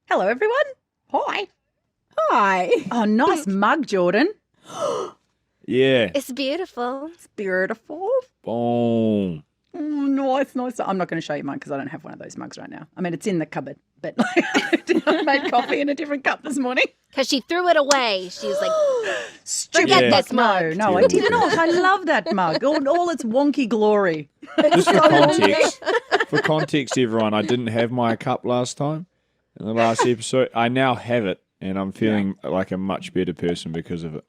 Hello, everyone. Hi. Hi. Oh, nice mug, Jordan. Yeah. It's beautiful. It's beautiful. Boom. Nice, nice. I'm not going to show you mine because I don't have one of those mugs right now. I mean, it's in the cupboard, but I made coffee in a different cup this morning. Because she threw it away. She was like, Stupid forget Yeah. this mug. No, I did not. I love that mug. All its wonky glory. Just for context, everyone, I didn't have my cup last time in the last episode. I now have it, and I'm feeling like a much better person because of it.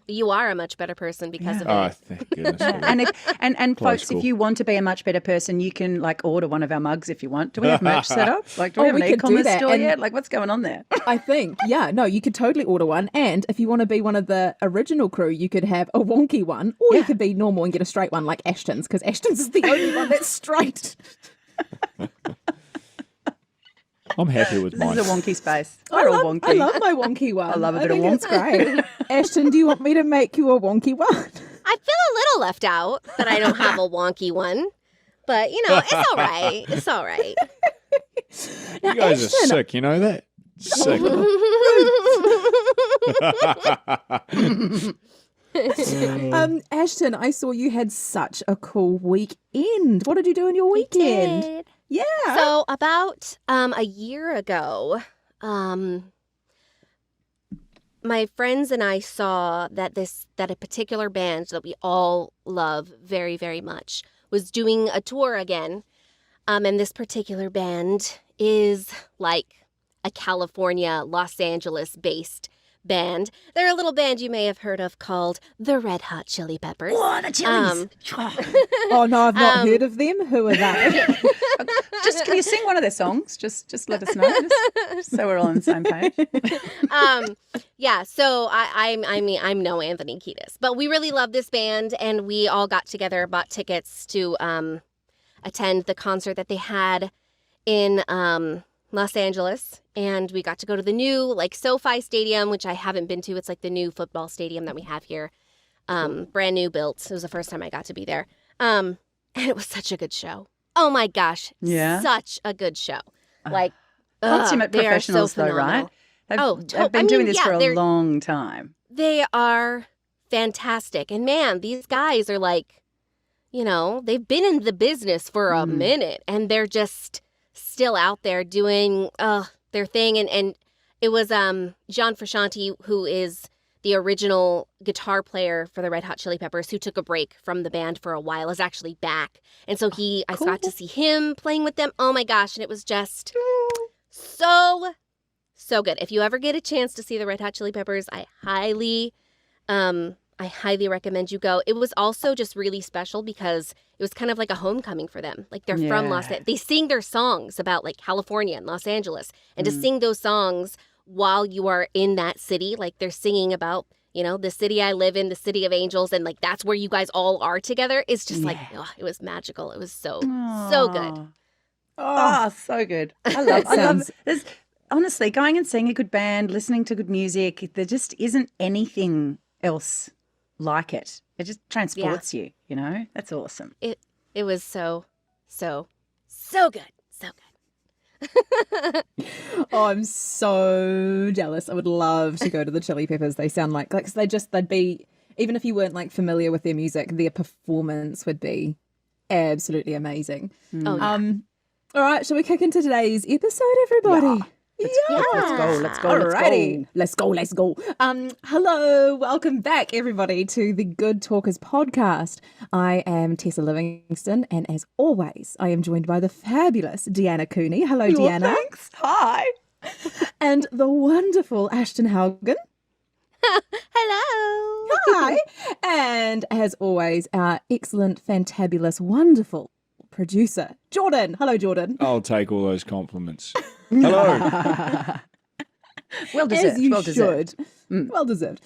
You are a much better person because of Oh, it. thank goodness. And Close folks, call. if you want to be a much better person, you can order one of our mugs if you want. Do we have merch set up? Do we have an we could do e-commerce that, store and- yet? What's going on there? I think, you could totally order one. And if you want to be one of the original crew, you could have a wonky one, or you could be normal and get a straight one like Ashton's, because Ashton's is the only one that's straight. I'm happy with This mine. is a wonky space. I We're all love, wonky. I love my wonky one. I love a bit of think it's great. Ashton, do you want me to make you a wonky one? I feel a little left out that I don't have a wonky one. But, it's all right. It's all right. Now, You guys Ashton, are sick, you know that? Sick. Ashton, I saw you had such a cool weekend. What did you do in your weekend? Did. Yeah. So about a year ago, my friends and I saw that a particular band that we all love very, very much was doing a tour again. And this particular band is like a California, Los Angeles based band. They're a little band you may have heard of called the Red Hot Chili Peppers. Oh, the chilies. Oh no, I've not heard of them. Who are they? Just can you sing one of their songs? Just let us know, just so we're all on the same page. Yeah, so I'm no Anthony Kiedis, but we really love this band, and we all got together, bought tickets to attend the concert that they had in Los Angeles, and we got to go to the new SoFi Stadium, which I haven't been to. It's like the new football stadium that we have here, brand new built. It was the first time I got to be there, and it was such a good show. Oh my gosh, Yeah? such a good show. Consummate they are professionals, so though, right? phenomenal. They've been doing this for a they're- long time. They are fantastic. And man, these guys are they've been in the business for a minute, and they're just still out there doing their thing. And it was John Frusciante, who is the original guitar player for the Red Hot Chili Peppers, who took a break from the band for a while, is actually back. And so I got to see him playing with them. Oh my gosh. And it was just so good. If you ever get a chance to see the Red Hot Chili Peppers, I highly recommend you go. It was also just really special because it was kind of like a homecoming for them. They're from Los Angeles. They sing their songs about California and Los Angeles. And to sing those songs while you are in that city, they're singing about, the city I live in, the city of angels, and that's where you guys all are together. It's just it was magical. It was so good. Oh, so good. I love there's honestly going and seeing a good band, listening to good music, there just isn't anything else like it. It just transports you, That's awesome. It was so good. So good. Oh, I'm so jealous. I would love to go to the Chili Peppers. They sound like they'd be, even if you weren't familiar with their music, their performance would be absolutely amazing. Oh, yeah. All right, shall we kick into today's episode, everybody? Let's go. Alrighty, let's go. Hello, welcome back, everybody, to the Good Talkers podcast. I am Tessa Livingston, and as always, I am joined by the fabulous Deanna Cooney. Hello, Deanna. Thanks. Hi. And the wonderful Ashton Haugen. Hello. Hi. And as always, our excellent, fantabulous, wonderful producer, Jordan. Hello, Jordan. I'll take all those compliments. Hello. Well deserved. As you well deserved. should. Well deserved.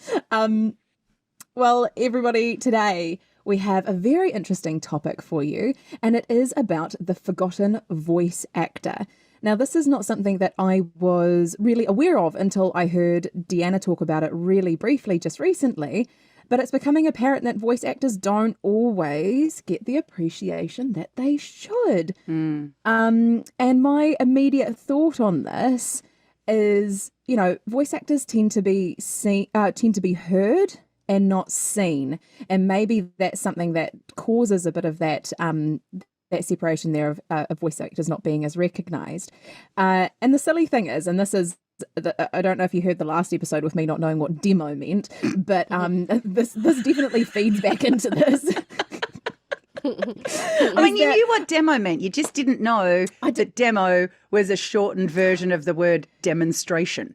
Well, everybody, today we have a very interesting topic for you, and it is about the forgotten voice actor. Now, this is not something that I was really aware of until I heard Deanna talk about it really briefly just recently, but it's becoming apparent that voice actors don't always get the appreciation that they should. And my immediate thought on this is, you know, voice actors tend to be heard and not seen, and maybe that's something that causes a bit of that that separation there of voice actors not being as recognized. And the silly thing is, and this is, I don't know if you heard the last episode with me not knowing what demo meant, but this definitely feeds back into this. I mean, you knew what demo meant. You just didn't know that demo was a shortened version of the word demonstration.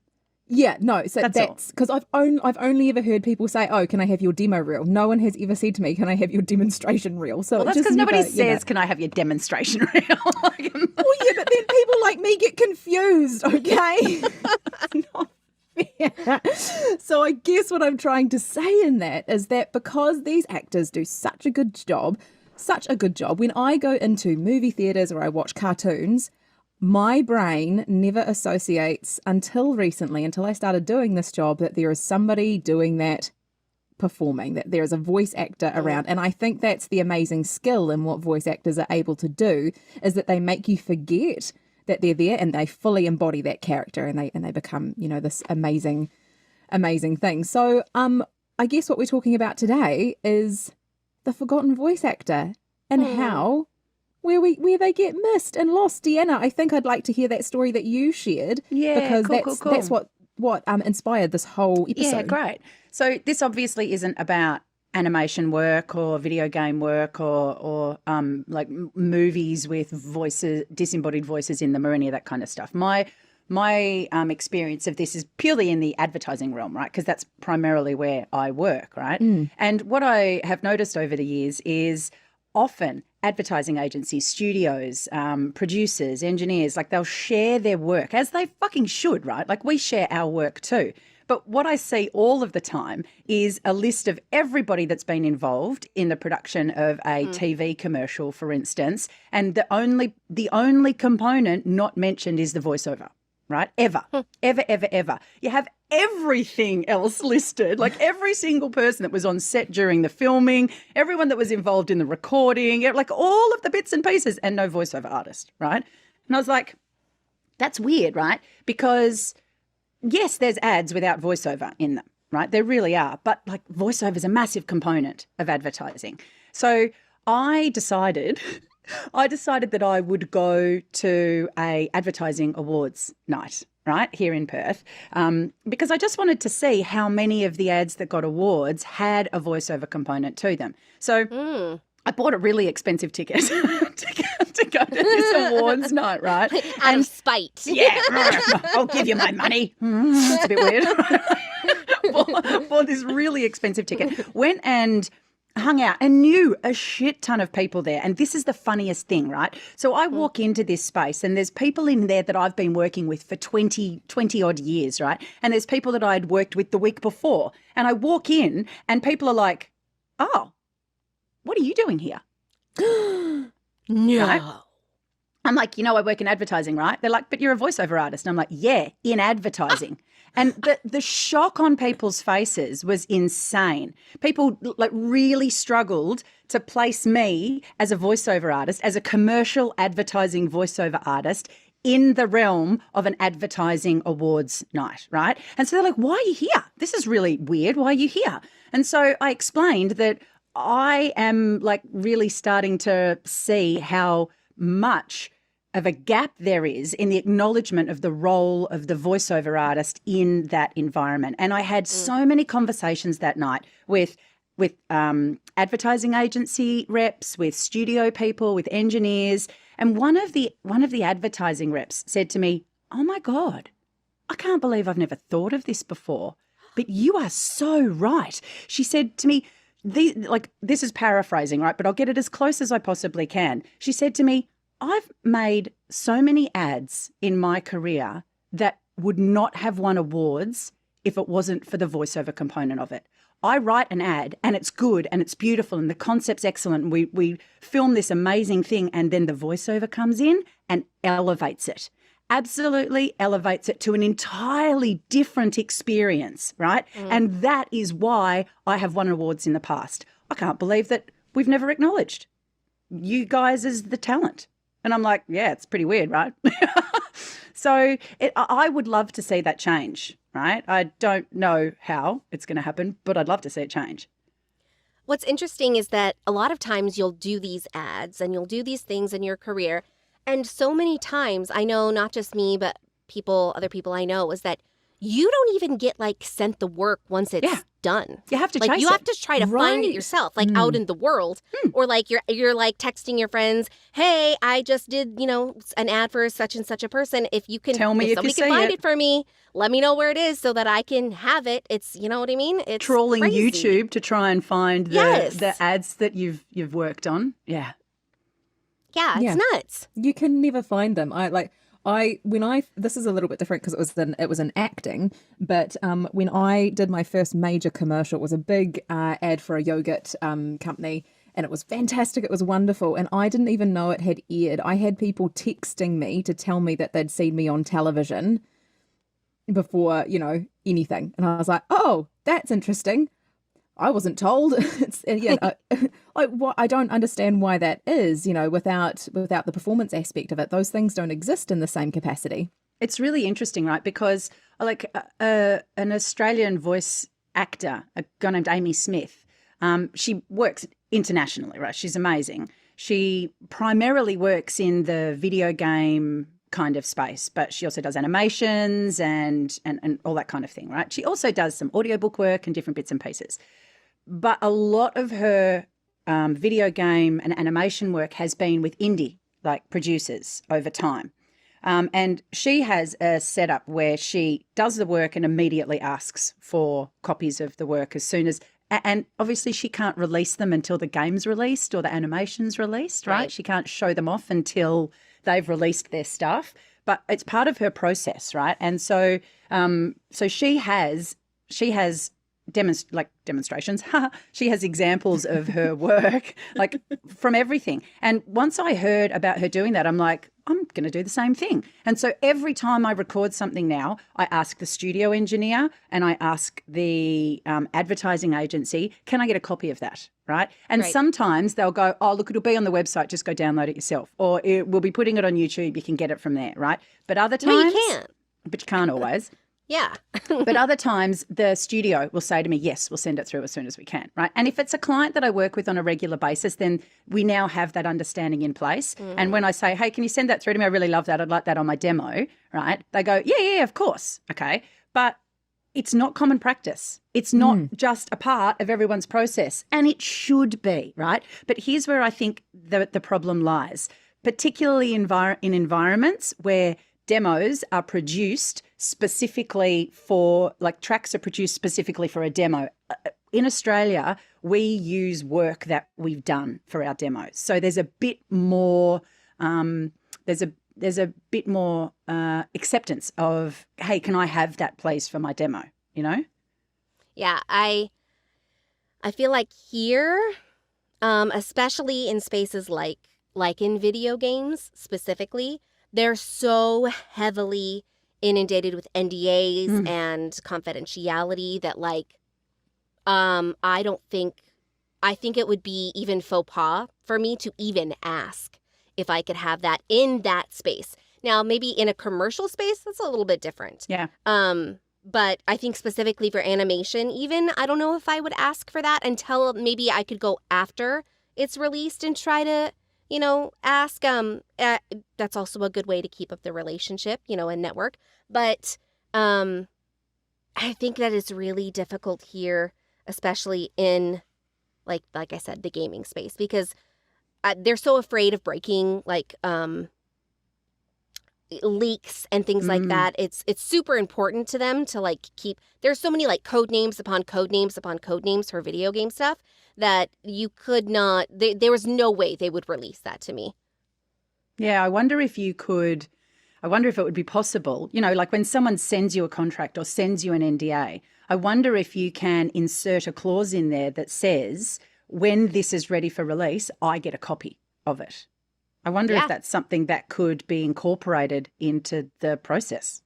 Yeah, no, so that's because I've only ever heard people say, "Oh, can I have your demo reel?" No one has ever said to me, "Can I have your demonstration reel?" So well, that's because nobody says, "Can I have your demonstration reel?" Oh yeah, but then people like me get confused. Okay, not fair. So I guess what I'm trying to say in that is that because these actors do such a good job, when I go into movie theaters or I watch cartoons, my brain never associates until recently, until I started doing this job, that there is somebody doing that, performing, that there is a voice actor around. And I think that's the amazing skill in what voice actors are able to do, is that they make you forget that they're there and they fully embody that character, and they become, you know, this amazing thing. So I guess what we're talking about today is the forgotten voice actor and how where they get missed and lost. Deanna, I think I'd like to hear that story that you shared. Yeah, because that's what inspired this whole episode. Yeah, great. So this obviously isn't about animation work or video game work or like movies with voices, disembodied voices in them or any of that kind of stuff. My experience of this is purely in the advertising realm, right? Because that's primarily where I work, right? And what I have noticed over the years is often advertising agencies, studios, producers, engineers, like they'll share their work, as they fucking should, right? Like we share our work too. But what I see all of the time is a list of everybody that's been involved in the production of a TV commercial, for instance, and the only component not mentioned is the voiceover. Right? Ever. You have everything else listed, like every single person that was on set during the filming, everyone that was involved in the recording, like all of the bits and pieces, and no voiceover artist, right? And I was like, that's weird, right? Because yes, there's ads without voiceover in them, right? There really are. But like voiceover is a massive component of advertising. So I decided that I would go to a advertising awards night, right, here in Perth, because I just wanted to see how many of the ads that got awards had a voiceover component to them. So I bought a really expensive ticket to go to this awards night, right? Out of spite. Yeah, I'll give you my money. That's a bit weird. Bought this really expensive ticket. Went and hung out and knew a shit ton of people there. And this is the funniest thing, right? So I walk into this space and there's people in there that I've been working with for 20 odd years, right? And there's people that I'd worked with the week before. And I walk in and people are like, "Oh, what are you doing here?" No. Right? I'm like, I work in advertising, right? They're like, "But you're a voiceover artist." And I'm like, "Yeah, in advertising." And the shock on people's faces was insane. People like really struggled to place me as a voiceover artist, as a commercial advertising voiceover artist in the realm of an advertising awards night, right? And so they're like, "Why are you here? This is really weird. Why are you here?" And so I explained that I am like really starting to see how much of a gap there is in the acknowledgement of the role of the voiceover artist in that environment. And I had so many conversations that night with advertising agency reps, with studio people, with engineers. And one of the advertising reps said to me, "Oh my God, I can't believe I've never thought of this before, but you are so right." She said to me, this is paraphrasing, right? But I'll get it as close as I possibly can. She said to me, "I've made so many ads in my career that would not have won awards if it wasn't for the voiceover component of it. I write an ad and it's good and it's beautiful and the concept's excellent. And we film this amazing thing and then the voiceover comes in and elevates it. Absolutely elevates it to an entirely different experience, right? And that is why I have won awards in the past. I can't believe that we've never acknowledged you guys as the talent." And I'm like, "Yeah, it's pretty weird, right?" So I would love to see that change, right? I don't know how it's going to happen, but I'd love to see it change. What's interesting is that a lot of times you'll do these ads and you'll do these things in your career. And so many times, I know not just me, but other people I know, is that you don't even get like sent the work once it's done. You have to like chase you it. have to try to find it yourself, like out in the world, or like you're like texting your friends, "Hey, I just did an ad for such and such a person. If you can Tell me if somebody you can see find it. it for me, let me know where it is so that I can have it." It's what I mean. It's Trawling crazy. YouTube to try and find the ads that you've worked on. Yeah. Yeah, it's nuts. You can never find them. This is a little bit different because it was in acting, but when I did my first major commercial, it was a big ad for a yogurt company, and it was fantastic. It was wonderful, and I didn't even know it had aired. I had people texting me to tell me that they'd seen me on television before anything, and I was like, "Oh, that's interesting. I wasn't told." I don't understand why that is, without the performance aspect of it. Those things don't exist in the same capacity. It's really interesting, right? Because like an Australian voice actor, a girl named Amy Smith, she works internationally, right? She's amazing. She primarily works in the video game kind of space, but she also does animations and all that kind of thing, right? She also does some audiobook work and different bits and pieces. But a lot of her video game and animation work has been with indie producers over time. And she has a setup where she does the work and immediately asks for copies of the work as soon as, and obviously she can't release them until the game's released or the animation's released, right? She can't show them off until they've released their stuff, but it's part of her process, right? And so she has demonstrations. She has examples of her work, like from everything. And once I heard about her doing that, I'm like, I'm going to do the same thing. And so every time I record something now, I ask the studio engineer and I ask the advertising agency, can I get a copy of that? Right. And sometimes they'll go, oh, look, it'll be on the website. Just go download it yourself. Or we'll be putting it on YouTube. You can get it from there. Right. But other times. No, you can't. But you can't always. Yeah. But other times the studio will say to me, yes, we'll send it through as soon as we can, right? And if it's a client that I work with on a regular basis, then we now have that understanding in place. And when I say, hey, can you send that through to me? I really love that. I'd like that on my demo, right? They go, yeah, of course. Okay. But it's not common practice. It's not just a part of everyone's process, and it should be, right? But here's where I think the problem lies, particularly in environments where demos are produced specifically for, like tracks are produced specifically for a demo. In Australia, we use work that we've done for our demos. So there's a bit more, there's a bit more acceptance of, hey, can I have that please for my demo, Yeah, I feel like here, especially in spaces like in video games specifically, they're so heavily inundated with NDAs and confidentiality that I think it would be even faux pas for me to even ask if I could have that in that space. Now, maybe in a commercial space, that's a little bit different. Yeah. But I think specifically for animation, even, I don't know if I would ask for that until maybe I could go after it's released and try to, ask. That's also a good way to keep up the relationship, and network. But I think that it's really difficult here, especially in, like I said, the gaming space, because they're so afraid of breaking, leaks and things like that. It's super important to them to keep. There's so many code names upon code names upon code names for video game stuff that you could not. There was no way they would release that to me. Yeah, I wonder if you could. I wonder if it would be possible. Like when someone sends you a contract or sends you an NDA. I wonder if you can insert a clause in there that says, when this is ready for release, I get a copy of it. I wonder if that's something that could be incorporated into the process.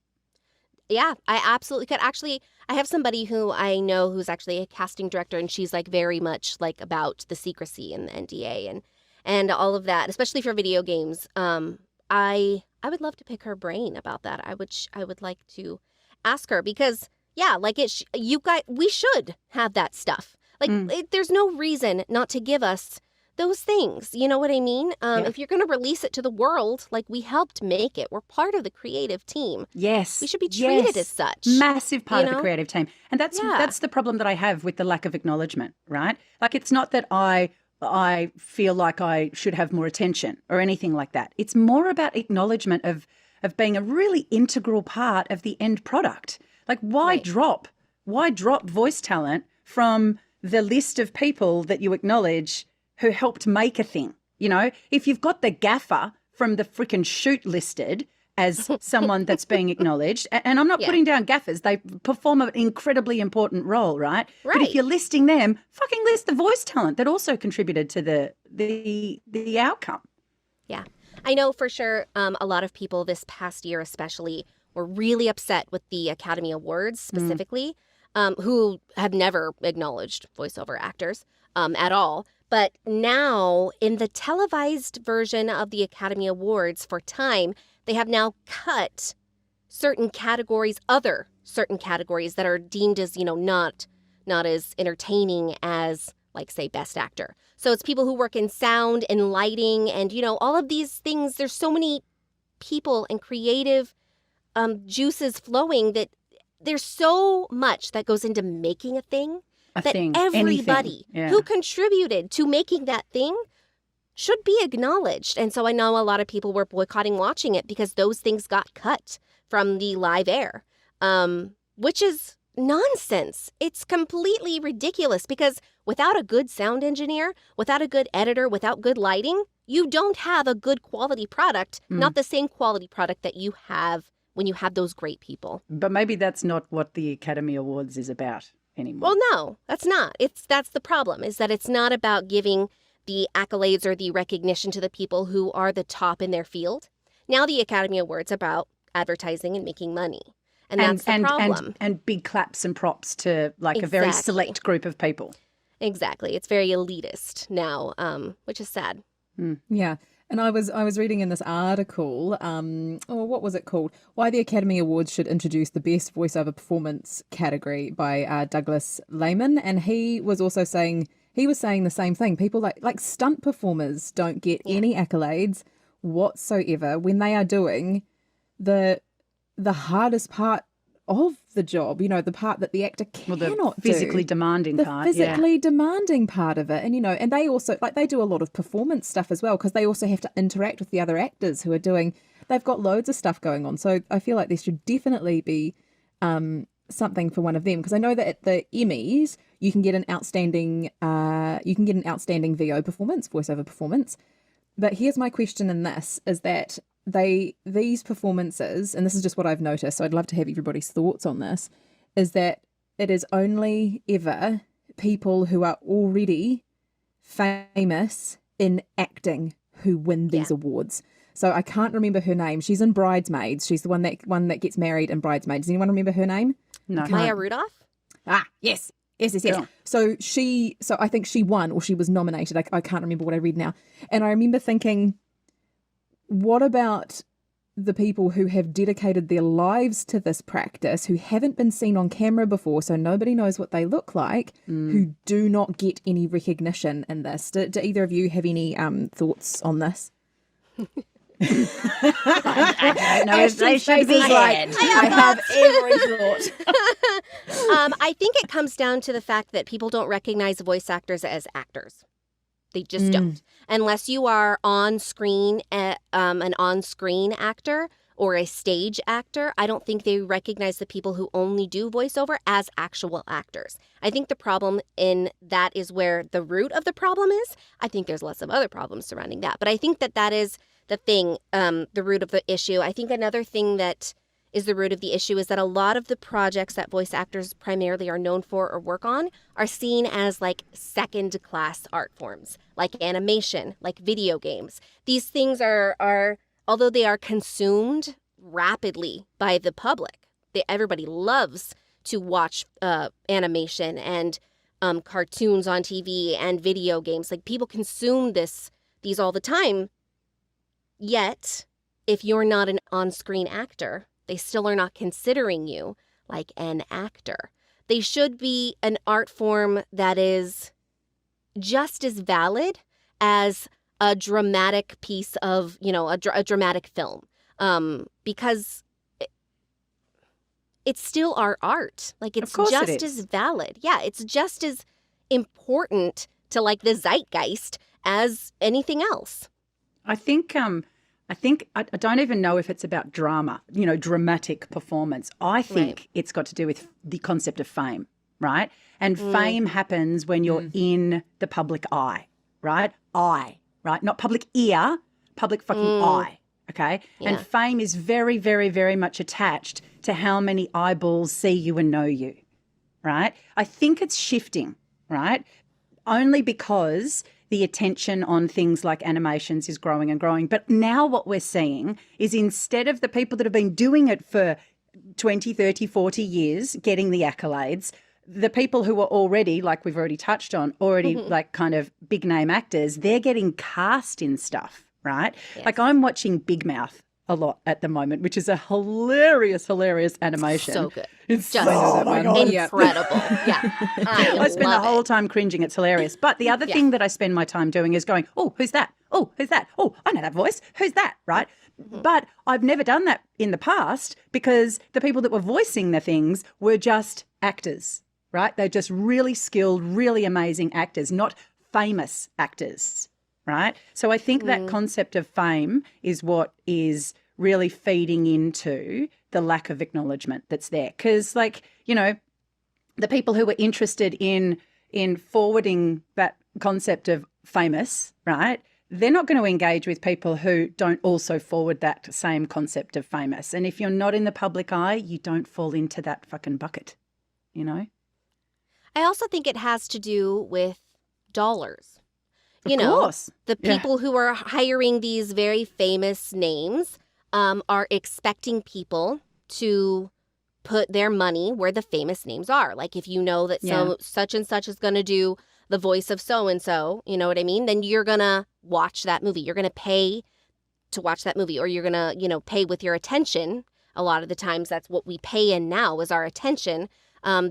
Yeah, I absolutely could. Actually, I have somebody who I know who's actually a casting director, and she's very much about the secrecy and the NDA and all of that, especially for video games. I I would love to pick her brain about that. I would like to ask her because, yeah, like you guys, we should have that stuff. Like, there's no reason not to give us those things. You know what I mean? If you're going to release it to the world, like we helped make it, we're part of the creative team. Yes. We should be treated as such. Massive part of the creative team. And that's the problem that I have with the lack of acknowledgement, right? Like, it's not that I feel like I should have more attention or anything like that. It's more about acknowledgement of being a really integral part of the end product. Like, why drop voice talent from the list of people that you acknowledge who helped make a thing? You know, if you've got the gaffer from the freaking shoot listed as someone that's being acknowledged, and I'm not putting down gaffers, they perform an incredibly important role, right? But if you're listing them, fucking list the voice talent that also contributed to the outcome. Yeah. I know for sure a lot of people this past year especially were really upset with the Academy Awards specifically, who have never acknowledged voiceover actors at all. But now in the televised version of the Academy Awards for Time, they have now cut certain categories that are deemed as, not as entertaining as, like, say, Best Actor. So it's people who work in sound and lighting and, all of these things. There's so many people and creative juices flowing that there's so much that goes into making a thing. Everybody who contributed to making that thing should be acknowledged. And so I know a lot of people were boycotting watching it because those things got cut from the live air, which is nonsense. It's completely ridiculous because without a good sound engineer, without a good editor, without good lighting, you don't have a good quality product, not the same quality product that you have when you have those great people. But maybe that's not what the Academy Awards is about anymore. Well, no, that's not. That's the problem, is that it's not about giving the accolades or the recognition to the people who are the top in their field. Now the Academy Awards about advertising and making money. And that's the problem. And big claps and props to a very select group of people. Exactly. It's very elitist now, which is sad. Yeah. And I was reading in this article, what was it called? Why the Academy Awards should introduce the Best Voiceover Performance category by Douglas Lehman. And he was also saying the same thing. People like stunt performers don't get any accolades whatsoever when they are doing the hardest part of the job, the part that the actor cannot do. Physically demanding part. The physically demanding part of it. And, and they also, they do a lot of performance stuff as well because they also have to interact with the other actors who are they've got loads of stuff going on. So I feel like there should definitely be something for one of them because I know that at the Emmys you can get an outstanding VO performance, voiceover performance. But here's my question in this is that these performances, and this is just what I've noticed, so I'd love to have everybody's thoughts on this, is that it is only ever people who are already famous in acting who win these awards. So I can't remember her name. She's in Bridesmaids. She's the one that gets married in Bridesmaids. Does anyone remember her name? No. Maya Rudolph? Yes. Cool. So I think she won or she was nominated. I can't remember what I read now. And I remember thinking, what about the people who have dedicated their lives to this practice, who haven't been seen on camera before, so nobody knows what they look like, who do not get any recognition in this? Do either of you have any thoughts on this? I don't know if they should be had. I have every thought. I think it comes down to the fact that people don't recognize voice actors as actors. They just don't. Unless you are on screen, an on-screen actor or a stage actor, I don't think they recognize the people who only do voiceover as actual actors. I think the problem in that is where the root of the problem is. I think there's lots of other problems surrounding that. But I think that is the thing, the root of the issue. I think another thing that is the root of the issue is that a lot of the projects that voice actors primarily are known for or work on are seen as like second-class art forms, like animation, like video games. These things are although they are consumed rapidly by the public, everybody loves to watch animation and cartoons on TV and video games. Like people consume these all the time, yet if you're not an on-screen actor, they still are not considering you like an actor. They should be an art form that is just as valid as a dramatic piece of, a dramatic film. Because it's still our art. Like, it's just as valid. Yeah, it's just as important to, like, the zeitgeist as anything else. I think I don't even know if it's about drama, dramatic performance. I think it's got to do with the concept of fame, right? And fame happens when you're in the public eye, right? Eye, right? Not public ear, public fucking eye, okay? Yeah. And fame is very, very, very much attached to how many eyeballs see you and know you, right? I think it's shifting, right? Only because the attention on things like animations is growing and growing. But now what we're seeing is, instead of the people that have been doing it for 20, 30, 40 years getting the accolades, the people who are already, like we've already touched on, like kind of big name actors, they're getting cast in stuff, right? Yes. Like, I'm watching Big Mouth a lot at the moment, which is a hilarious animation. So good. It's just incredible. Yeah. I spend the whole time cringing. It's hilarious. But the other thing that I spend my time doing is going, oh, who's that? Oh, who's that? Oh, I know that voice. Who's that? Right? But I've never done that in the past, because the people that were voicing the things were just actors, right? They're just really skilled, really amazing actors, not famous actors. Right? So I think that concept of fame is what is really feeding into the lack of acknowledgement that's there. Because, like, the people who were interested in forwarding that concept of famous, right, they're not going to engage with people who don't also forward that same concept of famous. And if you're not in the public eye, you don't fall into that fucking bucket, I also think it has to do with dollars. Of course. The people who are hiring these very famous names are expecting people to put their money where the famous names are. Like, if you know that such and such is going to do the voice of so-and-so, you know what I mean? Then you're going to watch that movie. You're going to pay to watch that movie, or you're going to, pay with your attention. A lot of the times that's what we pay in now, is our attention.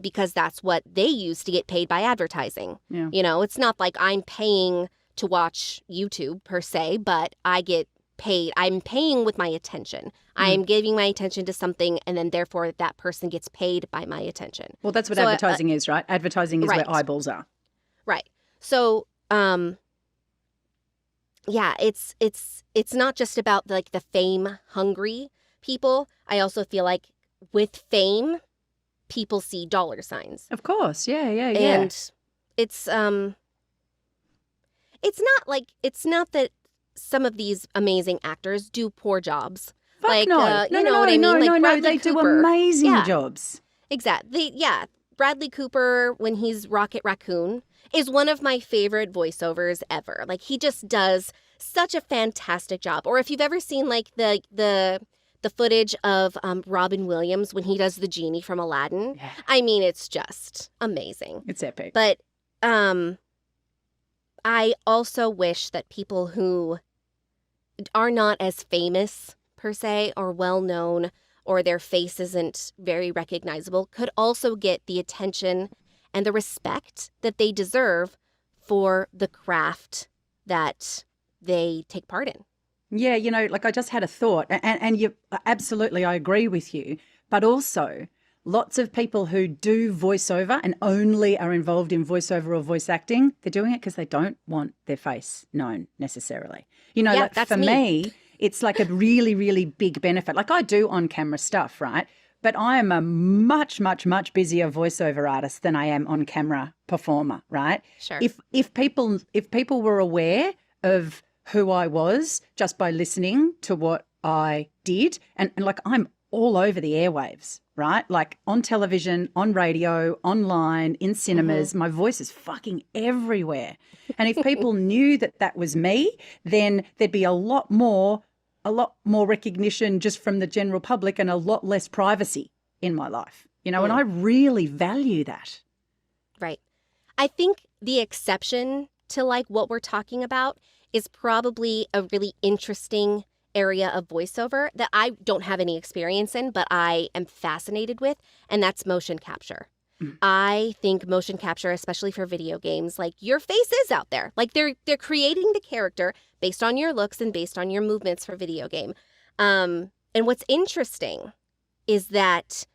Because that's what they use to get paid by advertising. Yeah. It's not like I'm paying to watch YouTube per se, but I get paid. I'm paying with my attention. I'm giving my attention to something, and then therefore that person gets paid by my attention. Well, that's what advertising is, right? Advertising is where eyeballs are. Right. So, it's not just about, like, the fame hungry people. I also feel like with fame, people see dollar signs. Of course. Yeah. And it's not that some of these amazing actors do poor jobs. Fuck like, no. You know what I mean? No, they do amazing jobs. Exactly. Yeah. Bradley Cooper, when he's Rocket Raccoon, is one of my favorite voiceovers ever. Like, he just does such a fantastic job. Or if you've ever seen, like, the footage of Robin Williams when he does the genie from Aladdin. Yeah. I mean, it's just amazing. It's epic. But I also wish that people who are not as famous per se, or well known, or their face isn't very recognizable, could also get the attention and the respect that they deserve for the craft that they take part in. Yeah, like, I just had a thought, and you absolutely, I agree with you, but also lots of people who do voiceover and only are involved in voiceover or voice acting, they're doing it because they don't want their face known necessarily. Like, for me, it's like a really, really big benefit. Like, I do on-camera stuff, right? But I am a much, much, much busier voiceover artist than I am on-camera performer, right? Sure. If people were aware of who I was just by listening to what I did, and like, I'm all over the airwaves, right? Like, on television, on radio, online, in cinemas, my voice is fucking everywhere. And if people knew that was me, then there'd be a lot more recognition just from the general public, and a lot less privacy in my life, and I really value that. Right. I think the exception to, like, what we're talking about is probably a really interesting area of voiceover that I don't have any experience in, but I am fascinated with, and that's motion capture. I think motion capture, especially for video games, like your face is out there. Like they're creating the character based on your looks and based on your movements for video game. And what's interesting is that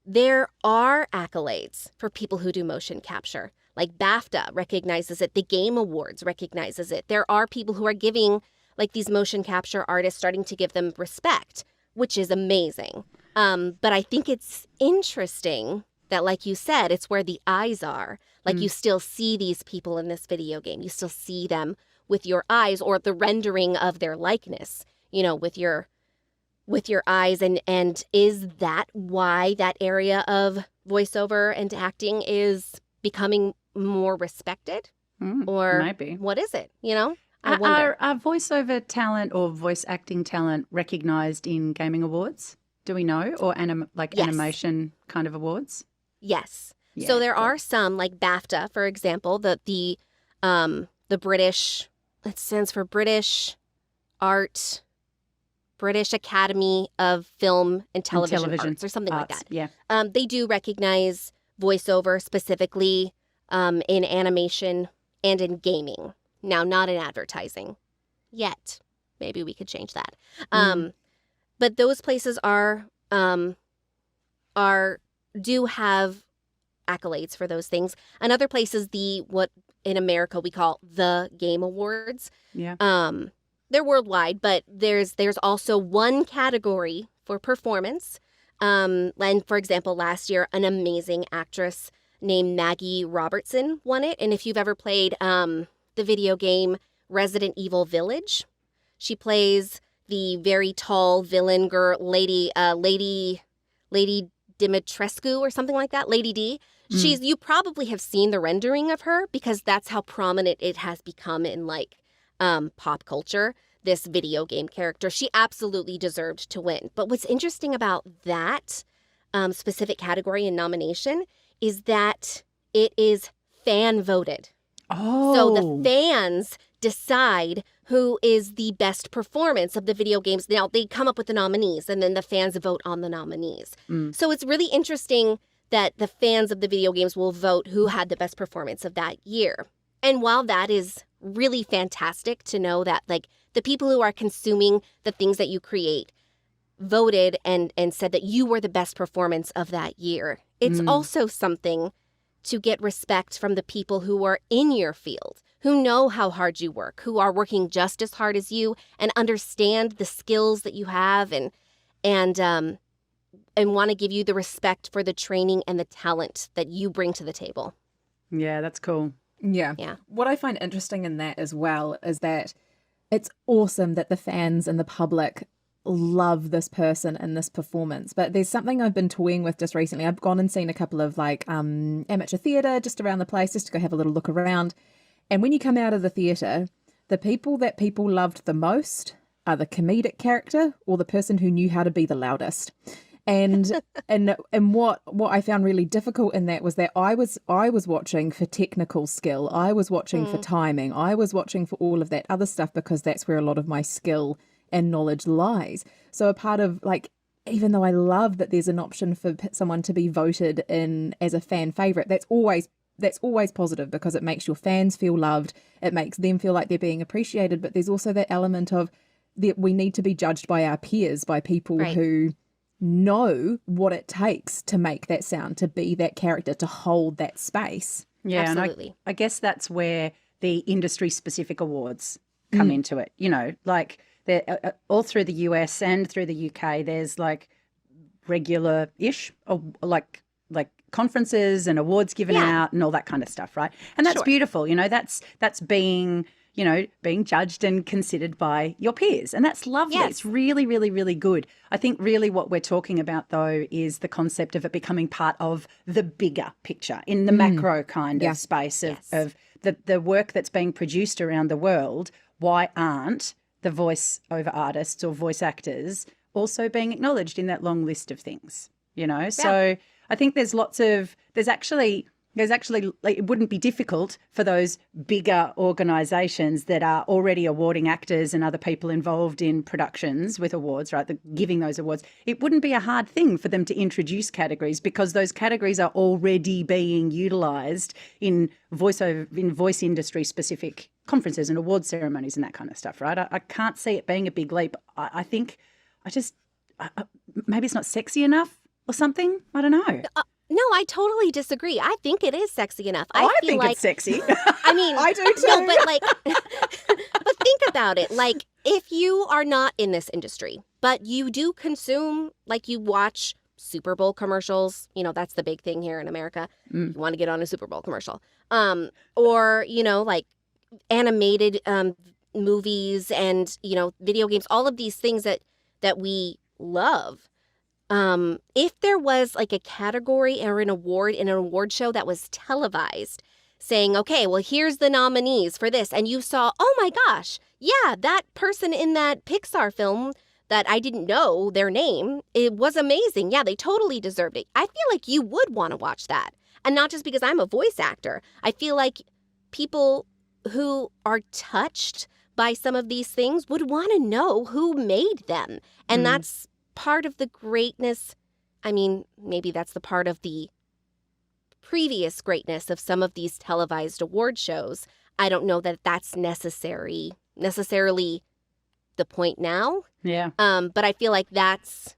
there are accolades for people who do motion capture. Like BAFTA recognizes it. The Game Awards recognizes it. There are people who are giving like these motion capture artists, starting to give them respect, which is amazing. But I think it's interesting that, like you said, it's where the eyes are. Like you still see these people in this video game. You still see them with your eyes, or the rendering of their likeness, you know, with your eyes. And is that why that area of voiceover and acting is becoming more respected? Or maybe. What is it? You know, I wonder. Are voiceover talent or voice acting talent recognized in gaming awards? Do we know? Or Yes. animation kind of awards? Yes. Yeah, So there cool. are some, like BAFTA, for example, the British, it stands for British Academy of Film and Television Arts, or something like arts, that. Yeah. They do recognize voiceover specifically in animation and in gaming. Now, not in advertising yet. Maybe we could change that. But those places do have accolades for those things. And other places, what in America we call the Game Awards. Yeah. They're worldwide, but there's also one category for performance. And for example, last year, an amazing actress named Maggie Robertson won it. And if you've ever played the video game Resident Evil Village, she plays the very tall villain girl, Lady Dimitrescu or something like that, Lady D. You probably have seen the rendering of her, because that's how prominent it has become in like pop culture, this video game character. She absolutely deserved to win. But what's interesting about that specific category and nomination is that it is fan voted. Oh. So the fans decide who is the best performance of the video games. Now, they come up with the nominees, and then the fans vote on the nominees. So it's really interesting that the fans of the video games will vote who had the best performance of that year. And while that is really fantastic to know that, like, the people who are consuming the things that you create voted and said that you were the best performance of that year, it's also something to get respect from the people who are in your field, who know how hard you work, who are working just as hard as you and understand the skills that you have and want to give you the respect for the training and the talent that you bring to the table. Yeah, that's cool. Yeah. What I find interesting in that as well is that it's awesome that the fans and the public love this person and this performance. But there's something I've been toying with just recently. I've gone and seen a couple of like amateur theatre just around the place, just to go have a little look around. And when you come out of the theatre, the people that people loved the most are the comedic character or the person who knew how to be the loudest. And what I found really difficult in that was that I was watching for technical skill. I was watching for timing. I was watching for all of that other stuff, because that's where a lot of my skill and knowledge lies. So a part of, like, even though I love that there's an option for someone to be voted in as a fan favorite, that's always positive, because it makes your fans feel loved. It makes them feel like they're being appreciated. But there's also that element of that we need to be judged by our peers, by people who know what it takes to make that sound, to be that character, to hold that space. Yeah, Absolutely. And I guess that's where the industry-specific awards come into it. You know, like all through the US and through the UK, there's like regular-ish, or like conferences and awards given out and all that kind of stuff, right? And that's beautiful. You know, that's being judged and considered by your peers. And that's lovely. Yes. It's really, really, really good. I think really what we're talking about, though, is the concept of it becoming part of the bigger picture, in the macro kind of space of the work that's being produced around the world. Why aren't the voice over artists or voice actors also being acknowledged in that long list of things? You know, so I think there's actually There's actually, like, it wouldn't be difficult for those bigger organisations that are already awarding actors and other people involved in productions with awards, right, giving those awards. It wouldn't be a hard thing for them to introduce categories because those categories are already being utilised in voice industry specific conferences and award ceremonies and that kind of stuff, right? I can't see it being a big leap. I think maybe it's not sexy enough or something. I don't know. No, I totally disagree. I think it is sexy enough. I feel think like, it's sexy. I mean, I do too. No, but like, but think about it. Like, if you are not in this industry, but you do consume, like, you watch Super Bowl commercials. You know, that's the big thing here in America. You want to get on a Super Bowl commercial, or like animated movies and video games. All of these things that we love. If there was like a category or an award in an award show that was televised saying, okay, well, here's the nominees for this. And you saw, oh my gosh, yeah, that person in that Pixar film that I didn't know their name, it was amazing. Yeah, they totally deserved it. I feel like you would want to watch that. And not just because I'm a voice actor. I feel like people who are touched by some of these things would want to know who made them. And that's part of the greatness. I mean, maybe that's the part of the previous greatness of some of these televised award shows. I don't know that that's necessarily the point now. Yeah. But I feel like that's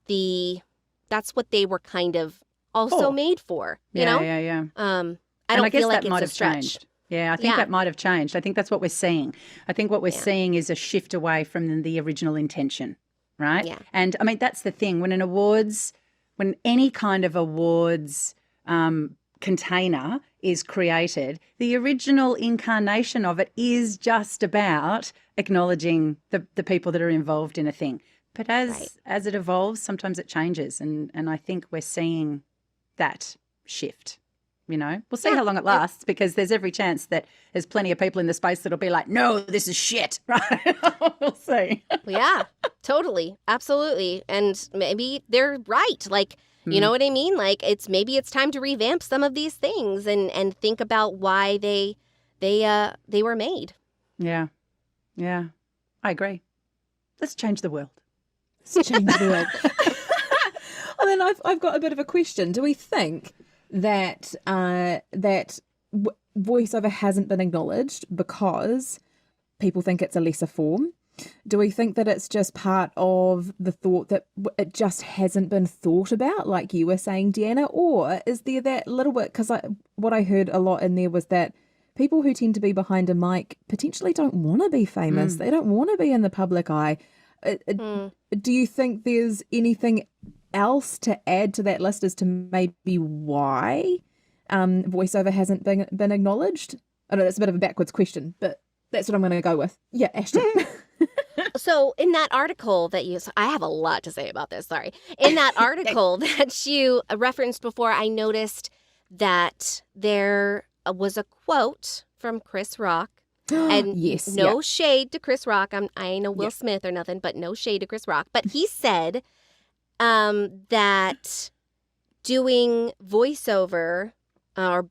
what they were kind of also made for. You know? Yeah. I don't guess feel like that might it's a have stretch. changed. Yeah, I think that might have changed. I think that's what we're seeing. I think what we're seeing is a shift away from the original intention. Right? Yeah. And I mean, that's the thing. When any kind of awards container is created, the original incarnation of it is just about acknowledging the people that are involved in a thing. But as it evolves, sometimes it changes. And I think we're seeing that shift. We'll see how long it lasts because there's every chance that there's plenty of people in the space that'll be like, no, this is shit, right? We'll see. Yeah, totally. Absolutely. And maybe they're right. Like, you know what I mean? Like, maybe it's time to revamp some of these things and think about why they were made. Yeah. Yeah. I agree. Let's change the world. Let's change the world. Well, then I've got a bit of a question. Do we think that voiceover hasn't been acknowledged because people think it's a lesser form? Do we think that it's just part of the thought that it just hasn't been thought about, like you were saying, Deanna? Or is there that little bit, because what I heard a lot in there was that people who tend to be behind a mic potentially don't want to be famous. They don't want to be in the public eye. Do you think there's anything else to add to that list as to maybe why voiceover hasn't been acknowledged? I know that's a bit of a backwards question, but that's what I'm going to go with. Yeah, Ashton. So in that article I have a lot to say about this, sorry. In that article that you referenced before, I noticed that there was a quote from Chris Rock. And no shade to Chris Rock. I ain't no Will Smith or nothing, but no shade to Chris Rock. But he said that doing voiceover or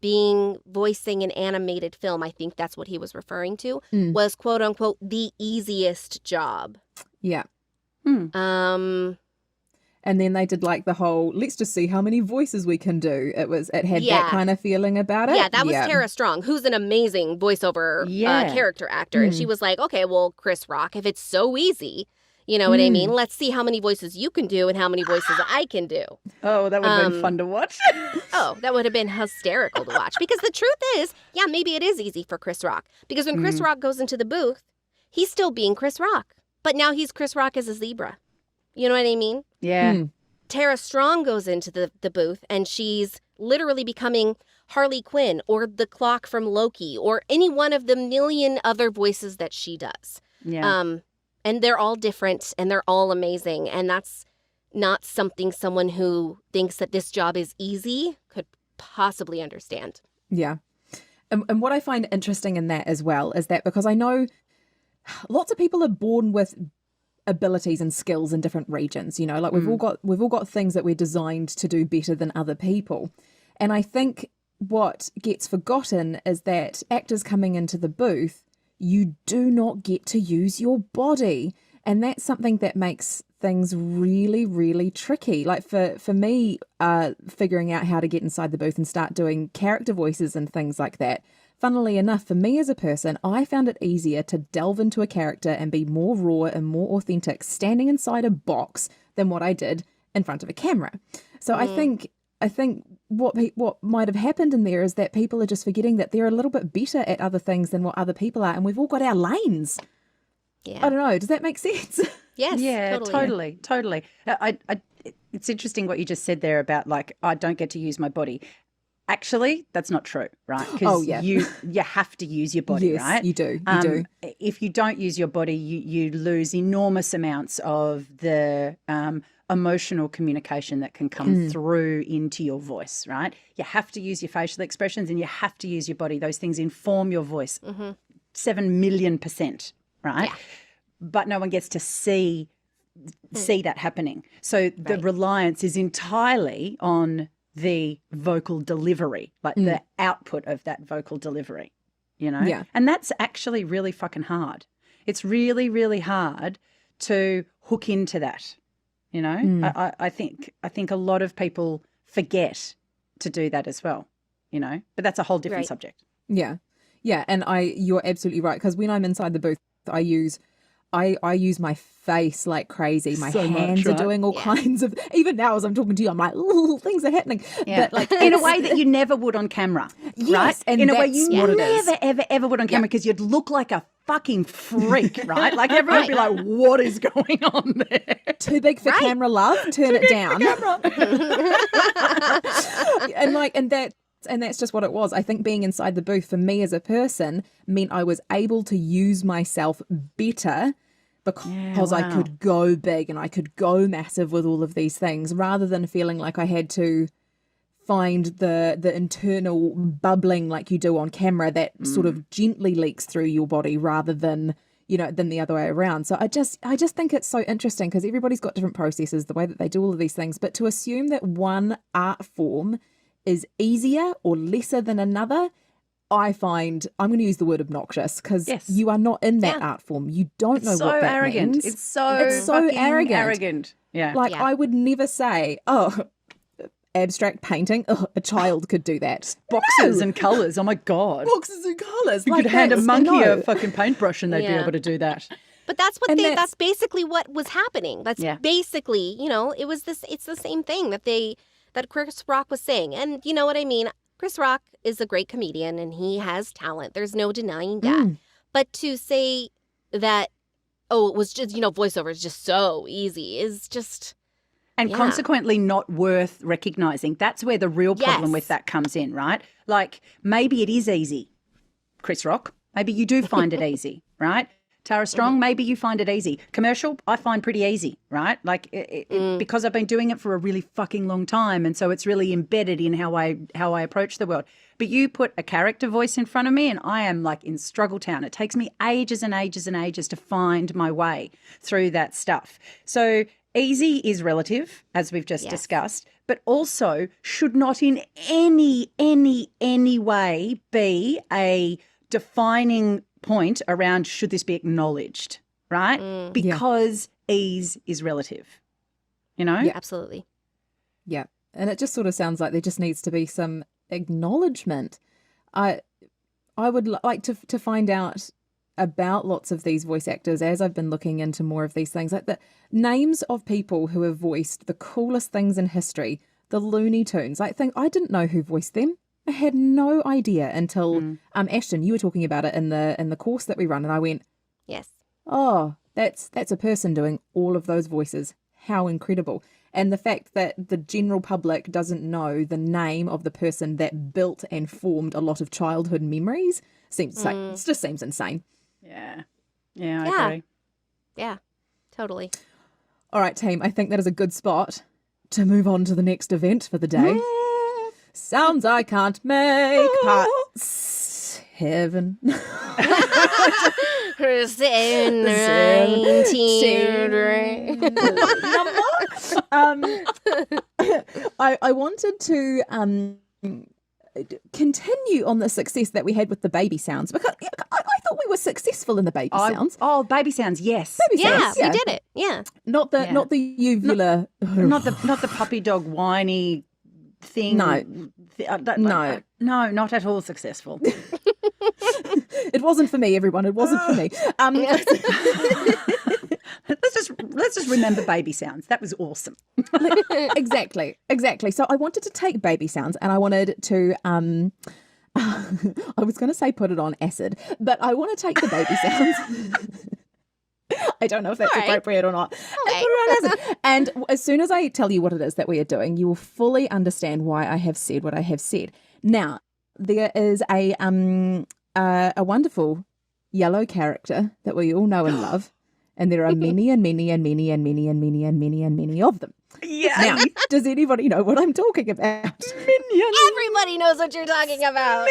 voicing an animated film, I think that's what he was referring to, was quote unquote the easiest job. Yeah. And then they did like the whole, let's just see how many voices we can do. It had that kind of feeling about it. Yeah, that was Tara Strong, who's an amazing voiceover character actor. And she was like, okay, well, Chris Rock, if it's so easy, you know what I mean? Let's see how many voices you can do and how many voices I can do. Oh, that would have been fun to watch. That would have been hysterical to watch. Because the truth is, maybe it is easy for Chris Rock. Because when Chris Rock goes into the booth, he's still being Chris Rock. But now he's Chris Rock as a zebra. You know what I mean? Yeah. Tara Strong goes into the booth and she's literally becoming Harley Quinn or the Clock from Loki or any one of the million other voices that she does. Yeah. And they're all different and they're all amazing. And that's not something someone who thinks that this job is easy could possibly understand. Yeah. And what I find interesting in that as well is that because I know lots of people are born with abilities and skills in different regions, like we've all got things that we're designed to do better than other people. And I think what gets forgotten is that actors coming into the booth, you do not get to use your body. And that's something that makes things really, really tricky. Like for me, figuring out how to get inside the booth and start doing character voices and things like that. Funnily enough, for me as a person, I found it easier to delve into a character and be more raw and more authentic standing inside a box than what I did in front of a camera. So I think what might have happened in there is that people are just forgetting that they're a little bit better at other things than what other people are, and we've all got our lanes. Yeah. I don't know. Does that make sense? Yes. Yeah, Totally. totally. It's interesting what you just said there about like I don't get to use my body. Actually, that's not true, right? Because you have to use your body, Yes, right? you do. You do. If you don't use your body, you lose enormous amounts of the emotional communication that can come through into your voice, right? You have to use your facial expressions and you have to use your body. Those things inform your voice 7 million%, right? Yeah. But no one gets to see that happening. So the reliance is entirely on the vocal delivery, like the output of that vocal delivery, you know? Yeah. And that's actually really fucking hard. It's really, really hard to hook into that, you know? I think a lot of people forget to do that as well, you know? But that's a whole different subject. Yeah. Yeah. And you're absolutely right. Because when I'm inside the booth, I use my face like crazy. My hands are doing all kinds of, even now as I'm talking to you, I'm like, ooh, things are happening. Yeah. But like in a way that you never would on camera, right? And in a way you that's never, ever would on camera because you'd look like a fucking freak, right? Like everyone would be like, what is going on there? Too big for camera, love. Turn it down. And that's just what it was. I think being inside the booth for me as a person meant I was able to use myself better because I could go big and I could go massive with all of these things rather than feeling like I had to find the internal bubbling like you do on camera that sort of gently leaks through your body rather than, you know, than the other way around. So I just think it's so interesting because everybody's got different processes, the way that they do all of these things. But to assume that one art form is easier or lesser than another, I find, I'm going to use the word obnoxious because you are not in that art form. You don't know what that means. It's so arrogant. Yeah. Like I would never say, oh, abstract painting, a child could do that. Boxes and colours, oh my God. Boxes and colours. You could hand a monkey a fucking paintbrush and they'd be able to do that. But that's that's basically what was happening. That's basically, you know, it's the same thing that Chris Rock was saying. And you know what I mean? Chris Rock is a great comedian and he has talent. There's no denying that. But to say that, it was just, you know, voiceover is just so easy is just... And consequently not worth recognising. That's where the real problem with that comes in, right? Like maybe it is easy, Chris Rock. Maybe you do find it easy, right? Tara Strong, maybe you find it easy. Commercial, I find pretty easy, right? Like because I've been doing it for a really fucking long time, and so it's really embedded in how I approach the world. But you put a character voice in front of me, and I am like in struggle town. It takes me ages and ages and ages to find my way through that stuff. So easy is relative, as we've just discussed, but also should not in any way be a defining point around should this be acknowledged, right? Because ease is relative, you know? Yeah, absolutely. Yeah. And it just sort of sounds like there just needs to be some acknowledgement. I would like to find out about lots of these voice actors as I've been looking into more of these things, like the names of people who have voiced the coolest things in history, the Looney Tunes. I didn't know who voiced them. I had no idea until Ashton, you were talking about it in the course that we run, and I went, yes, oh, that's a person doing all of those voices. How incredible. And the fact that the general public doesn't know the name of the person that built and formed a lot of childhood memories it just seems insane. Yeah, I agree. Yeah, totally. All right, team, I think that is a good spot to move on to the next event for the day. Sounds I can't make, part 7. 19. I wanted to continue on the success that we had with the baby sounds, because I thought we were successful in the baby sounds. Oh, baby sounds, yes. Baby Yeah, sounds, we did it. Yeah. Not the uvula. Not the puppy dog whiny thing. No. No, not at all successful. It wasn't for me, everyone. It wasn't for me. Let's just remember baby sounds. That was awesome. Exactly. So I wanted to take baby sounds and I wanted to I was going to say put it on acid, but I want to take the baby sounds. I don't know if that's appropriate or not. And put it on acid. And as soon as I tell you what it is that we are doing, you will fully understand why I have said what I have said. Now, there is a wonderful yellow character that we all know and love. And there are many and many and many and many and many and many and many of them. Yeah. Now, does anybody know what I'm talking about? Minions. Everybody knows what you're talking about.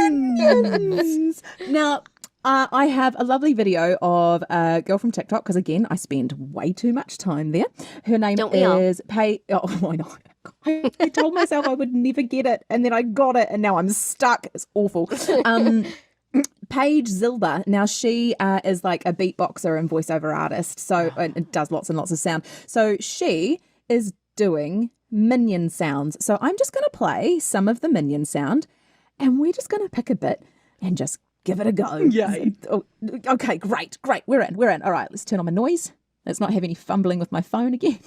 Minions. Now, I have a lovely video of a girl from TikTok, because again, I spend way too much time there. Her name is Oh, I know. I told myself I would never get it, and then I got it, and now I'm stuck. It's awful. Paige Zilber. Now, she is like a beatboxer and voiceover artist, so and does lots and lots of sound. So she is doing Minion sounds. So I'm just going to play some of the Minion sound, and we're just going to pick a bit and just give it a go. Yay. Okay, great. We're in. All right, let's turn on my noise. Let's not have any fumbling with my phone again.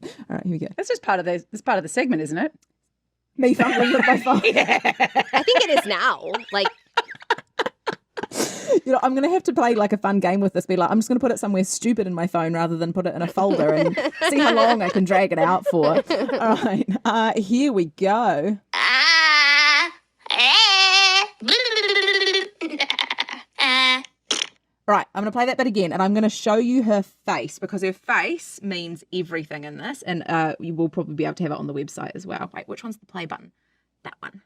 All right, here we go. That's just part of the segment, isn't it? Me fumbling with my phone. I think it is now. Like, You know, I'm going to have to play like a fun game with this. Be like, I'm just going to put it somewhere stupid in my phone rather than put it in a folder and see how long I can drag it out for. All right, here we go. Right, I'm going to play that bit again, and I'm going to show you her face, because her face means everything in this, and you will probably be able to have it on the website as well. Wait, which one's the play button? That one.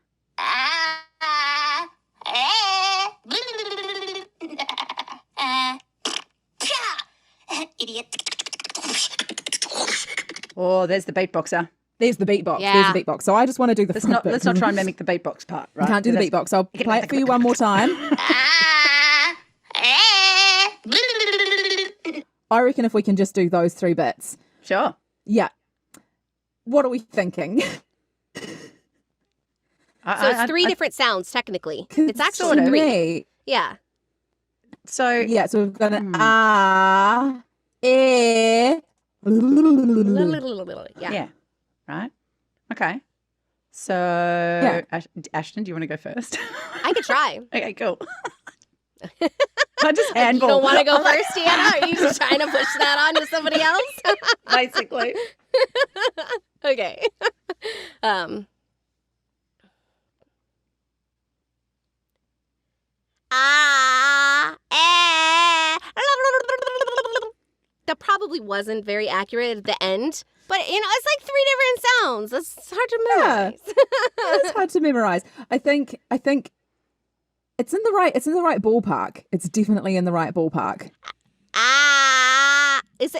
Idiot. Oh, there's the beatboxer. There's the beatbox. Yeah. There's the beatbox. So I just want to do the front bit. Let's not try and mimic the beatbox part, right? I can't do the beatbox. I'll play it for you one more time. I reckon if we can just do those 3 bits. Sure. Yeah. What are we thinking? so it's 3 different sounds, technically. It's actually Sort of. 3. Yeah. So Yeah, so we've got an yeah. yeah. Right. Okay. So Ashton, do you want to go first? I could try. Okay, cool. I just You handball. don't want to go first, Deanna? Are you just trying to push that on to somebody else? Basically. Okay. That probably wasn't very accurate at the end, but it's like 3 different sounds. That's hard to memorize. It's hard to memorize. I think it's in the right ballpark. It's definitely in the right ballpark. Is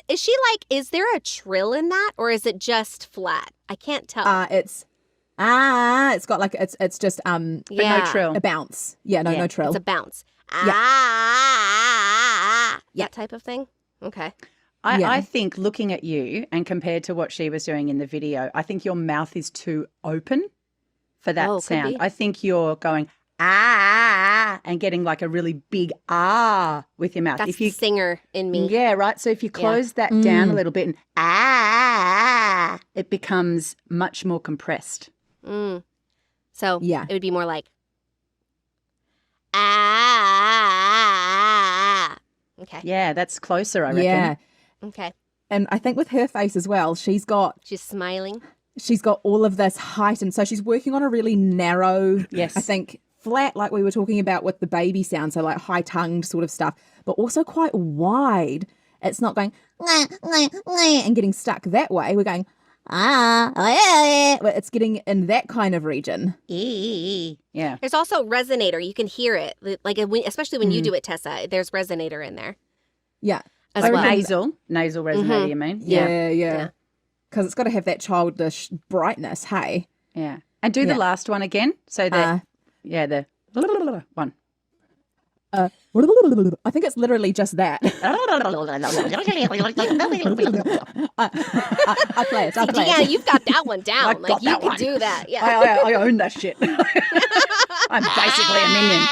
there a trill in that, or is it just flat? I can't tell. It's got like it's just But no trill. a bounce. Yeah, no trill. It's a bounce. Yeah. That type of thing. Okay. I think looking at you and compared to what she was doing in the video, I think your mouth is too open for that sound. I think you're going and getting like a really big with your mouth. That's the singer in me. Yeah, right. So if you close that down a little bit and it becomes much more compressed. So Yeah. it would be more like Okay. Yeah, that's closer, I reckon. Yeah. Okay. And I think with her face as well, she's got Smiling. all of this heightened. So she's working on a really narrow, Yes. I think flat, like we were talking about with the baby sound, so like high-tongued sort of stuff, but also quite wide. It's not going and getting stuck that way. We're going but it's getting in that kind of region. Yeah. There's also resonator. You can hear it, like especially when you do it, Tessa. There's resonator in there Yeah. as Like well. nasal resonator, you mean? Yeah. Because it's got to have that childish brightness, hey? Yeah. And do the last one again. So the the one. I think it's literally just that. I play it. Yeah, you've got that one down. Like you can do that. Yeah. I own that shit. I'm basically a minion.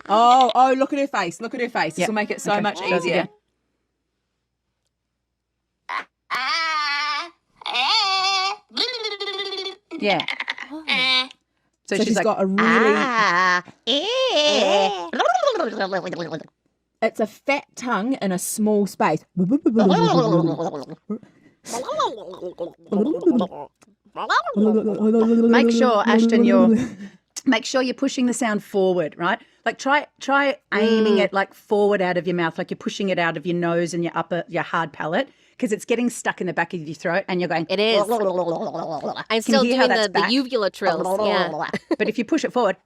Oh, look at her face. Look at her face. This will make it so much easier. Yeah. So she's like, got a really... It's a fat tongue in a small space. Make sure, Ashton, make sure you're pushing the sound forward, right? Like try aiming it like forward out of your mouth, like you're pushing it out of your nose and your hard palate, because it's getting stuck in the back of your throat and you're going. It is. I'm still doing the uvula trills. Yeah. But if you push it forward,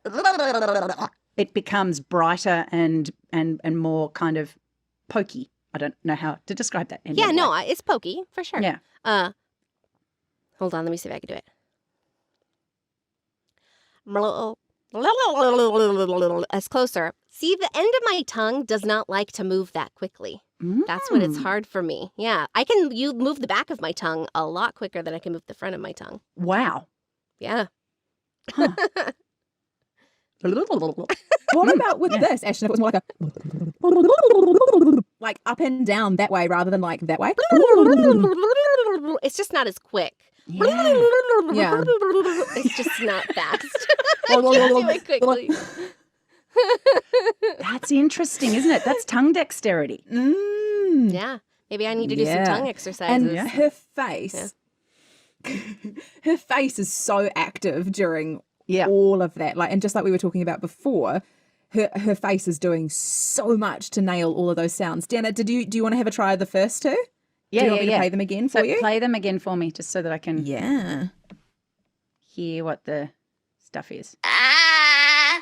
it becomes brighter and more kind of pokey. I don't know how to describe that. Yeah, no, it's pokey for sure. Yeah. Hold on, let me see if I can do it. As closer. See, the end of my tongue does not like to move that quickly. That's when it's hard for me. Yeah, you move the back of my tongue a lot quicker than I can move the front of my tongue. Wow. Yeah. Huh. What about with this, Ashton? If it was more like up and down that way rather than like that way. It's just not as quick. Yeah. It's just not fast. I can't do it quickly. That's interesting, isn't it? That's tongue dexterity. Yeah. Maybe I need to do some tongue exercises. And her face, her face is so active during all of that. Like, and just like we were talking about before, her face is doing so much to nail all of those sounds. Deanna, do you want to have a try of the first two? Yeah, do you want me to play them again for you? Play them again for me, just so that I can hear what the stuff is. I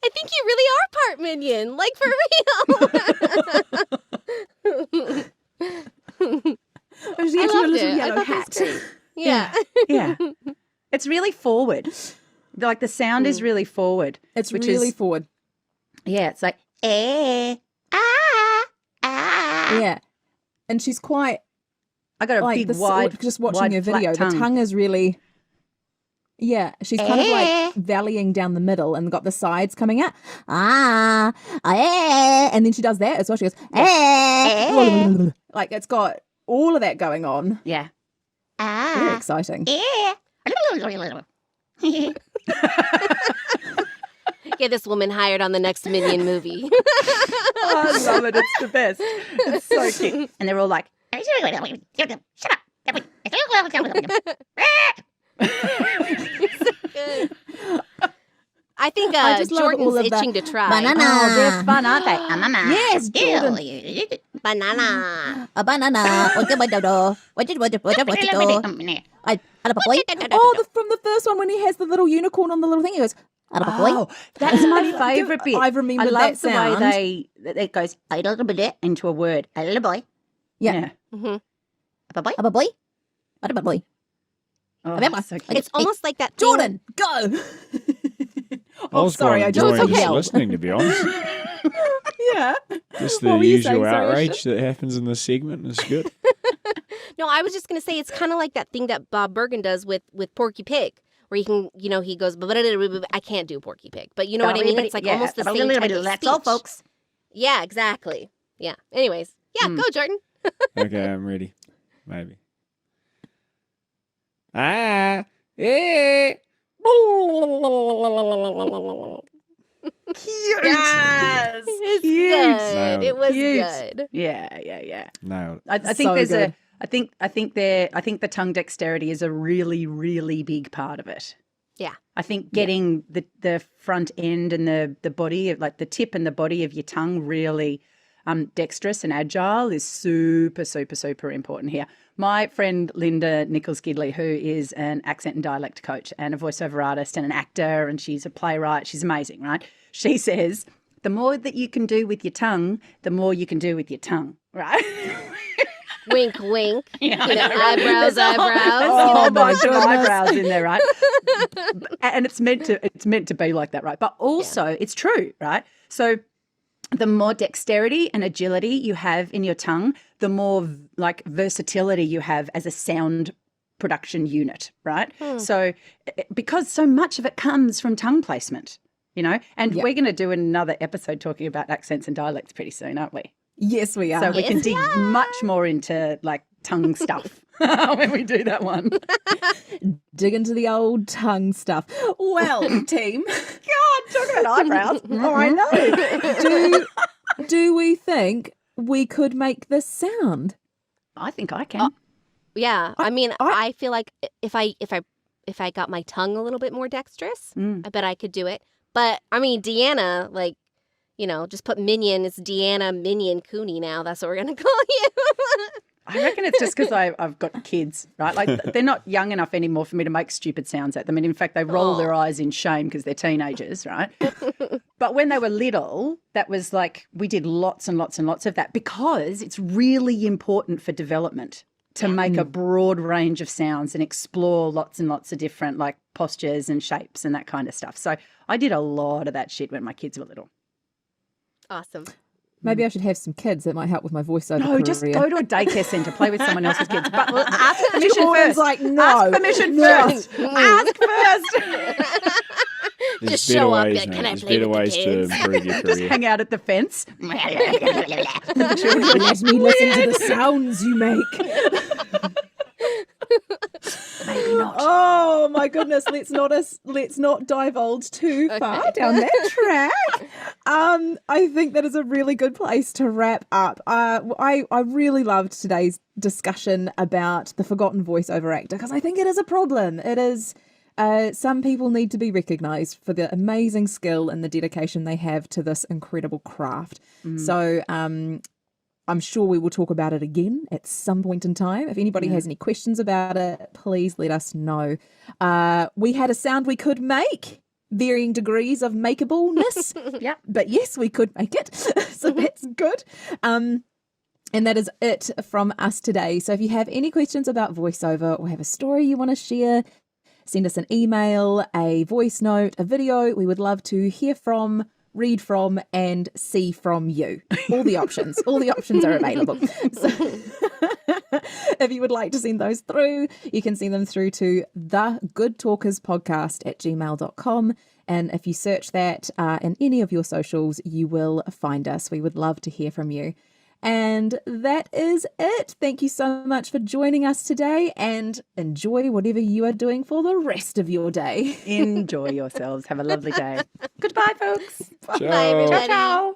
think you really are part minion, like for real. She has a little yellow hat. Yeah. Yeah. It's really forward. Like the sound is really forward. It's really forward. Yeah, it's like Yeah. And she's quite I got a big wide just watching wide, her video, flat the tongue is really she's kind of like valleying down the middle and got the sides coming out. And then she does that as well. She goes like it's got all of that going on. Yeah. Very exciting. Get this woman hired on the next Minion movie. I love it. It's the best. It's so cute. And they're all like, shut up. Good. I think I just love all Jordan's of itching to try. Banana. Oh, they're fun, aren't they? Yes, Jordan. Banana. A banana. What do? From the first one when he has the little unicorn on the little thing, he goes, Oh, that's my favourite bit. I remember I love that the sound. way it goes into a word. A little boy. Yeah. Mm-hmm. A boy. A boy. What about boy? Oh, that's so cute. It's almost like that thing. Jordan, go. I was sorry, I quite just enjoying yelled. listening, to be honest. Yeah. Just What the were you usual saying, sorry, outrage that happens in this segment is good. No, I was just going to say it's kind of like that thing that Bob Bergen does with Porky Pig, where he can, he goes, I can't do Porky Pig. But you know what I mean? It's like almost the same type of That's all, speech. folks. Yeah, exactly. Yeah. Anyways. Yeah, go, Jordan. Okay, I'm ready. Maybe. Eh. Cute. Yes. It's Cute. good. It was Cute. good. Yeah. Nailed it. I think So there's good. I think the tongue dexterity is a really, really big part of it. Yeah. I think getting the front end and the body of like the tip and the body of your tongue really dexterous and agile is super, super, super important here. My friend Linda Nichols-Gidley, who is an accent and dialect coach and a voiceover artist and an actor, and she's a playwright, she's amazing, right? She says the more that you can do with your tongue, the more you can do with your tongue, right? Wink, wink. Yeah, You know, I know, right? eyebrows, There's eyebrows. Oh my goodness. eyebrows in there, right? And it's meant to be like that, right? But also it's true, right? So the more dexterity and agility you have in your tongue, the more like versatility you have as a sound production unit, right? So because so much of it comes from tongue placement, you know, and we're going to do another episode talking about accents and dialects pretty soon, aren't we? Yes, we are. So we can dig much more into like tongue stuff when we do that one. Dig into the old tongue stuff. Well, team. God, talking about eyebrows. Oh, I know. Do we think we could make this sound? I think I can. Yeah, I mean, I feel like if I got my tongue a little bit more dexterous, I bet I could do it. But I mean, Deanna, like, you know, just put Minion. It's Deanna Minion Cooney now. That's what we're gonna call you. I reckon it's just because I've got kids, right? Like they're not young enough anymore for me to make stupid sounds at them. And in fact, they roll their eyes in shame because they're teenagers, right? But when they were little, that was like we did lots and lots and lots of that because it's really important for development to make a broad range of sounds and explore lots and lots of different like postures and shapes and that kind of stuff. So I did a lot of that shit when my kids were little. Awesome. Maybe I should have some kids. That might help with my voiceover No, career. just go to a daycare centre, play with someone else's kids. But ask permission Jordan's first. like, no. Ask permission first. Ask first. There's Just better show up, ways, yeah, mate. can I There's play better with the ways to kids? improve your Just career. hang out at the fence. Let me listen to the sounds you make. Maybe not. Oh my goodness! Let's not divulge too far down that track. I think that is a really good place to wrap up. I really loved today's discussion about the forgotten voiceover actor because I think it is a problem. It is. Some people need to be recognised for the amazing skill and the dedication they have to this incredible craft. So I'm sure we will talk about it again at some point in time. If anybody has any questions about it, please let us know. We had a sound we could make, varying degrees of makeableness. Yep. But yes, we could make it. So that's good. And that is it from us today. So if you have any questions about voiceover or have a story you want to share, send us an email, a voice note, a video. We would love to hear from, read from, and see from you. All the options. All the options are available. So if you would like to send those through, you can send them through to thegoodtalkerspodcast@gmail.com. And if you search that in any of your socials, you will find us. We would love to hear from you. And that is it. Thank you so much for joining us today and enjoy whatever you are doing for the rest of your day. Enjoy yourselves. Have a lovely day. Goodbye, folks. Ciao. Bye, everybody. Ciao.